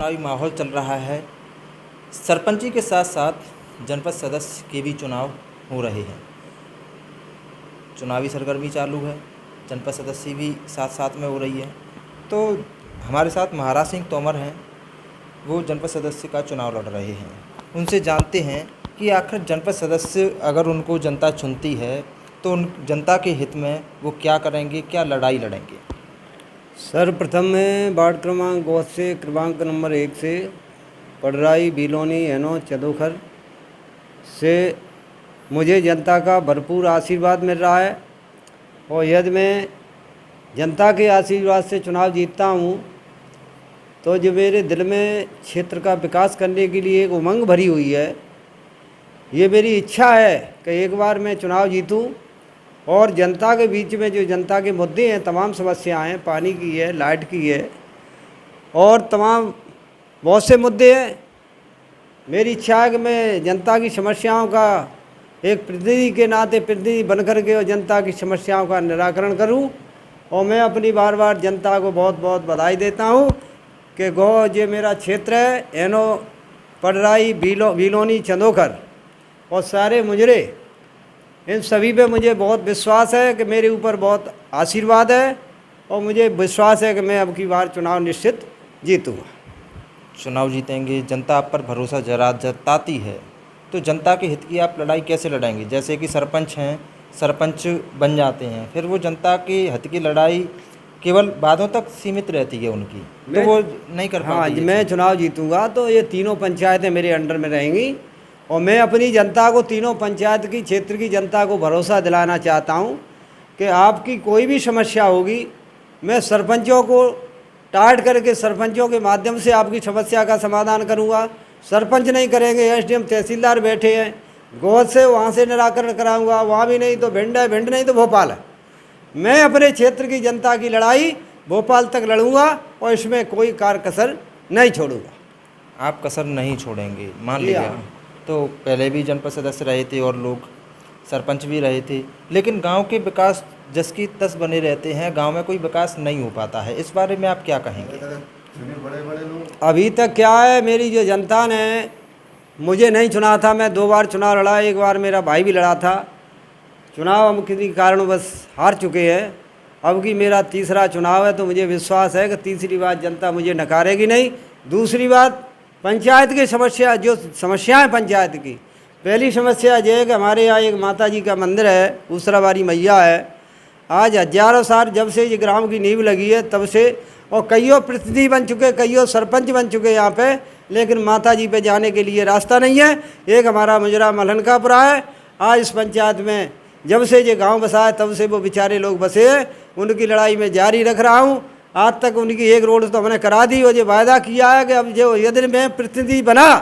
चुनावी माहौल चल रहा है। सरपंची के साथ साथ जनपद सदस्य के भी चुनाव हो रहे हैं। चुनावी सरगर्मी चालू है, जनपद सदस्य भी साथ साथ में हो रही है। तो हमारे साथ महाराज सिंह तोमर हैं, वो जनपद सदस्य का चुनाव लड़ रहे हैं। उनसे जानते हैं कि आखिर जनपद सदस्य अगर उनको जनता चुनती है तो उन जनता के हित में वो क्या करेंगे, क्या लड़ाई लड़ेंगे। सर्वप्रथम मैं वार्ड क्रमांक 2 से क्रमांक नंबर 1 से पडराई बिलोनी एनो चदोखर से मुझे जनता का भरपूर आशीर्वाद मिल रहा है और यदि मैं जनता के आशीर्वाद से चुनाव जीतता हूँ तो जो मेरे दिल में क्षेत्र का विकास करने के लिए एक उमंग भरी हुई है, ये मेरी इच्छा है कि एक बार मैं चुनाव जीतूं और जनता के बीच में जो जनता के मुद्दे हैं, तमाम समस्याएं हैं, पानी की है, लाइट की है और तमाम बहुत से मुद्दे हैं। मेरी इच्छा है कि मैं जनता की समस्याओं का एक प्रतिनिधि के नाते प्रतिनिधि बनकर के और जनता की समस्याओं का निराकरण करूं। और मैं अपनी बार बार जनता को बहुत बहुत बधाई देता हूं कि ये मेरा क्षेत्र है, एनो पडराई बिलोनी चंदोखर और सारे मुजरे, इन सभी पे मुझे बहुत विश्वास है कि मेरे ऊपर बहुत आशीर्वाद है और मुझे विश्वास है कि मैं अब की बार चुनाव निश्चित जीतूँगा। चुनाव जीतेंगे, जनता आप पर भरोसा जताती है, तो जनता के हित की आप लड़ाई कैसे लड़ाएंगे। जैसे कि सरपंच हैं, सरपंच बन जाते हैं, फिर वो जनता के हित की लड़ाई केवल वादों तक सीमित रहती है उनकी, तो वो नहीं कर पाते। हाँ, मैं चुनाव जीतूँगा तो ये तीनों पंचायतें मेरे अंडर में रहेंगी और मैं अपनी जनता को, तीनों पंचायत की, क्षेत्र की जनता को भरोसा दिलाना चाहता हूँ कि आपकी कोई भी समस्या होगी, मैं सरपंचों को टाट करके सरपंचों के माध्यम से आपकी समस्या का समाधान करूँगा। सरपंच नहीं करेंगे, एसडीएम तहसीलदार बैठे हैं, गोद से वहाँ से निराकरण कराऊँगा, वहाँ भी नहीं तो भिंड है, भिंड नहीं तो भोपाल है। मैं अपने क्षेत्र की जनता की लड़ाई भोपाल तक लड़ूँगा और इसमें कोई कार कसर नहीं छोड़ूँगा। आप कसर नहीं छोड़ेंगे, मान लिया। तो पहले भी जनपद सदस्य रहे थे और लोग सरपंच भी रहे थे, लेकिन गांव के विकास जस की तस बने रहते हैं, गांव में कोई विकास नहीं हो पाता है। इस बारे में आप क्या कहेंगे। अभी तक क्या है, मेरी जो जनता ने मुझे नहीं चुना था, मैं 2 बार चुनाव लड़ा, एक बार मेरा भाई भी लड़ा था। चुनाव हम किसी कारण बस हार चुके हैं। अब की मेरा तीसरा चुनाव है तो मुझे विश्वास है कि तीसरी बार जनता मुझे नकारेगी नहीं। दूसरी बात, पंचायत की समस्या, जो समस्याएं पंचायत की, पहली समस्या ये है कि हमारे यहाँ एक माता जी का मंदिर है, ऊसराबारी मैया है। आज हजारों साल जब से ये ग्राम की नींव लगी है तब से, और कईयों प्रतिनिधि बन चुके, कईयों सरपंच बन चुके यहाँ पे, लेकिन माता जी पे जाने के लिए रास्ता नहीं है। एक हमारा मुजरा मलहनकापुरा है। आज इस पंचायत में जब से ये गांव बसा है तब से वो बेचारे लोग बसे हैं, उनकी लड़ाई में जारी रख रहा हूँ। आज तक उनकी एक रोड तो हमने करा दी और ये वायदा किया है कि अब जो यदि मैं प्रतिनिधि बना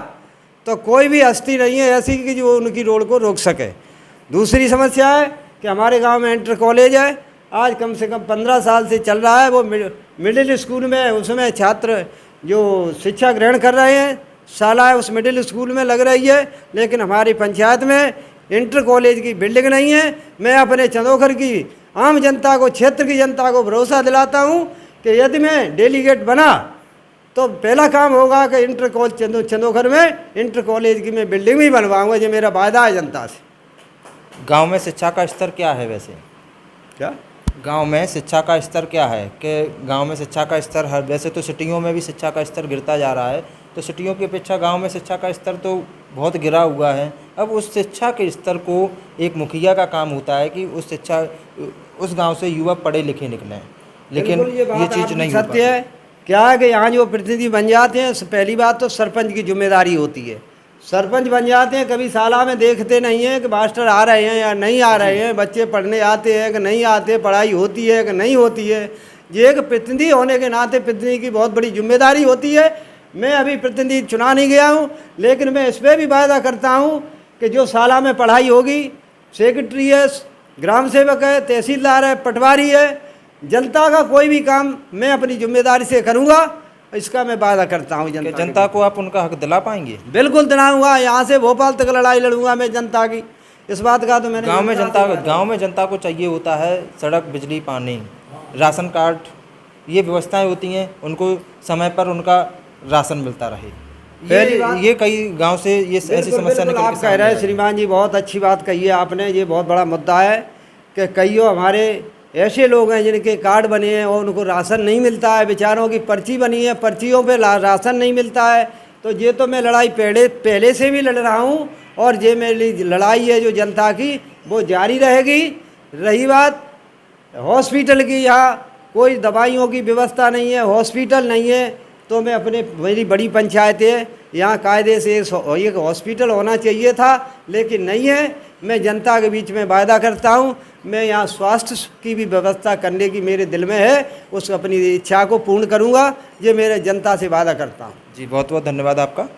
तो कोई भी हस्ती नहीं है ऐसी कि जो उनकी रोड को रोक सके। दूसरी समस्या है कि हमारे गांव में इंटर कॉलेज है, आज कम से कम 15 साल से चल रहा है। वो मिडिल स्कूल में, उसमें छात्र जो शिक्षा ग्रहण कर रहे हैं, शालाएँ उस मिडिल स्कूल में लग रही है, लेकिन हमारी पंचायत में इंटर कॉलेज की बिल्डिंग नहीं है। मैं अपने चंदोखर की आम जनता को, क्षेत्र की जनता को भरोसा दिलाता हूँ कि यदि मैं डेलीगेट बना तो पहला काम होगा कि इंटर कॉलेज चंदोखर में इंटर कॉलेज की मैं बिल्डिंग भी बनवाऊँगा। ये मेरा वायदा है जनता से। गांव में शिक्षा का स्तर क्या है वैसे? क्या गांव में शिक्षा का स्तर क्या है कि गांव में शिक्षा का स्तर हर, वैसे तो सिटियों में भी शिक्षा का स्तर गिरता जा रहा है, तो सिटियों की अपेक्षा गांव में शिक्षा का स्तर तो बहुत गिरा हुआ है। अब उस शिक्षा के स्तर को, एक मुखिया का काम होता है कि उस गांव से युवा पढ़े लिखे निकलें, लेकिन ये चीज़ नहीं हो पाती है। क्या है कि यहाँ जो प्रतिनिधि बन जाते हैं, पहली बात तो सरपंच की जिम्मेदारी होती है। सरपंच बन जाते हैं, कभी साला में देखते नहीं हैं कि मास्टर आ रहे हैं या नहीं आ रहे हैं, बच्चे पढ़ने आते हैं कि नहीं आते, पढ़ाई होती है कि नहीं होती है। ये एक प्रतिनिधि होने के नाते प्रतिनिधि की बहुत बड़ी जिम्मेदारी होती है। मैं अभी प्रतिनिधि चुना नहीं गया हूँ, लेकिन मैं इस पर भी वायदा करता हूँ कि जो साला में पढ़ाई होगी, सेक्रेटरी है, ग्राम सेवक है, तहसीलदार है, पटवारी है, जनता का कोई भी काम मैं अपनी जिम्मेदारी से करूँगा, इसका मैं वादा करता हूँ। जनता को आप उनका हक दिला पाएंगे? बिल्कुल दिलाऊंगा। यहाँ से भोपाल तक लड़ाई लड़ूंगा मैं जनता की, इस बात का तो मैंने गांव में जनता को चाहिए होता है सड़क, बिजली, पानी, राशन कार्ड, ये व्यवस्थाएं होती हैं, उनको समय पर उनका राशन मिलता रहे। पहली बात- ये कई गांव से ये ऐसी बिल्कुल, समस्या बिल्कुल, निकल आप के कह सामने रहे हैं आई। श्रीमान जी, बहुत अच्छी बात कही है आपने। ये बहुत बड़ा मुद्दा है कि कईयों हमारे ऐसे लोग हैं जिनके कार्ड बने हैं और उनको राशन नहीं मिलता है, बेचारों की पर्ची बनी है, पर्चियों पे राशन नहीं मिलता है। तो ये तो मैं लड़ाई पहले से भी लड़ रहा हूँ और ये मेरी लड़ाई है जो जनता की वो जारी रहेगी। रही बात हॉस्पिटल की, यहाँ कोई दवाइयों की व्यवस्था नहीं है, हॉस्पिटल नहीं है, तो मैं मेरी बड़ी पंचायत है, यहाँ कायदे से एक हॉस्पिटल होना चाहिए था, लेकिन नहीं है। मैं जनता के बीच में वायदा करता हूँ, मैं यहाँ स्वास्थ्य की भी व्यवस्था करने की मेरे दिल में है, उस अपनी इच्छा को पूर्ण करूँगा, ये मेरे जनता से वादा करता हूँ। जी बहुत बहुत धन्यवाद आपका।